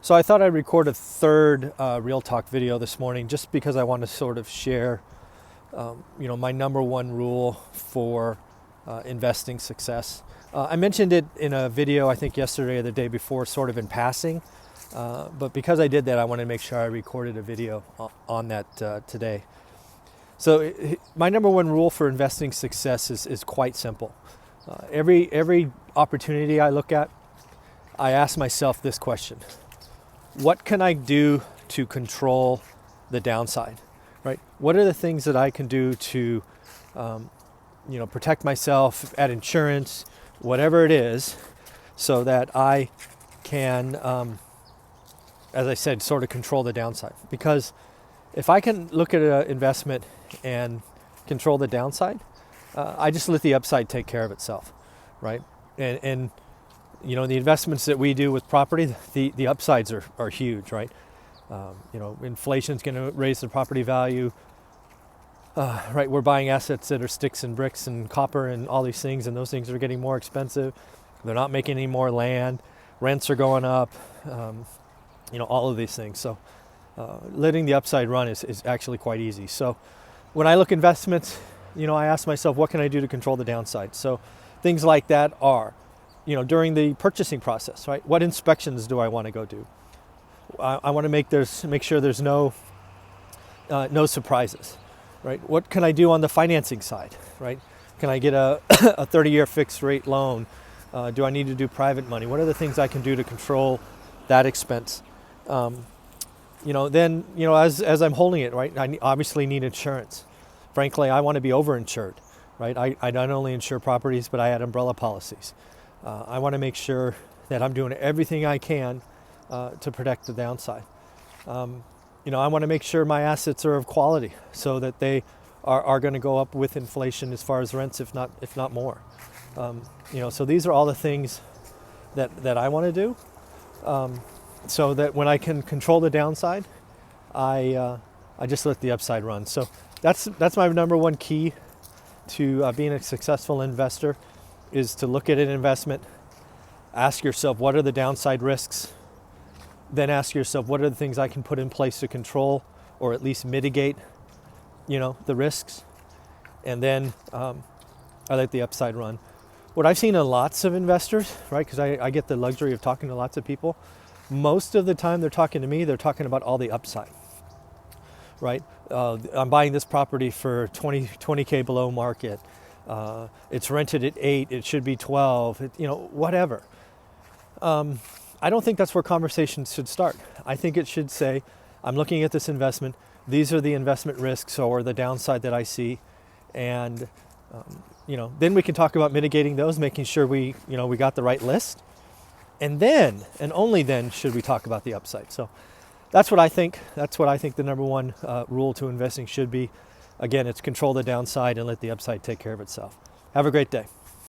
So I thought I'd record a third Real Talk video this morning just because I want to sort of share, my number one rule for investing success. I mentioned it in a video, I think yesterday or the day before, sort of in passing. But because I did that, I want to make sure I recorded a video on that today. So my number one rule for investing success is quite simple. Every opportunity I look at, I ask myself this question: what can I do to control the downside, right? What are the things that I can do to, protect myself, add insurance, whatever it is, so that I can, as I said, sort of control the downside? Because if I can look at an investment and control the downside, I just let the upside take care of itself, right? And the investments that we do with property, the upsides are huge, right? Inflation's going to raise the property value, right? We're buying assets that are sticks and bricks and copper and all these things, and those things are getting more expensive. They're not making any more land. Rents are going up, all of these things. So letting the upside run is actually quite easy. So when I look at investments, I ask myself, what can I do to control the downside? So things like that are, during the purchasing process, right? What inspections do I want to go do? I want to make sure there's no surprises, right? What can I do on the financing side, right? Can I get a 30-year fixed rate loan? Do I need to do private money? What are the things I can do to control that expense? Then as I'm holding it, right, I obviously need insurance. Frankly, I want to be overinsured, right? I not only insure properties, but I add umbrella policies. I want to make sure that I'm doing everything I can to protect the downside. I want to make sure my assets are of quality so that they are going to go up with inflation as far as rents, if not more. So these are all the things that I want to do, so that when I can control the downside, I just let the upside run. So that's my number one key to being a successful investor, is to look at an investment, ask yourself, what are the downside risks? Then ask yourself, what are the things I can put in place to control or at least mitigate, the risks? And then I let the upside run. What I've seen in lots of investors, right, because I get the luxury of talking to lots of people, most of the time they're talking to me, they're talking about all the upside, right? I'm buying this property for 20K below market. It's rented at 8, it should be 12, whatever. I don't think that's where conversations should start. I think it should say, I'm looking at this investment. These are the investment risks or the downside that I see. And, then we can talk about mitigating those, making sure we got the right list. And then, and only then, should we talk about the upside. So that's what I think. That's what I think the number one rule to investing should be. Again, it's control the downside and let the upside take care of itself. Have a great day.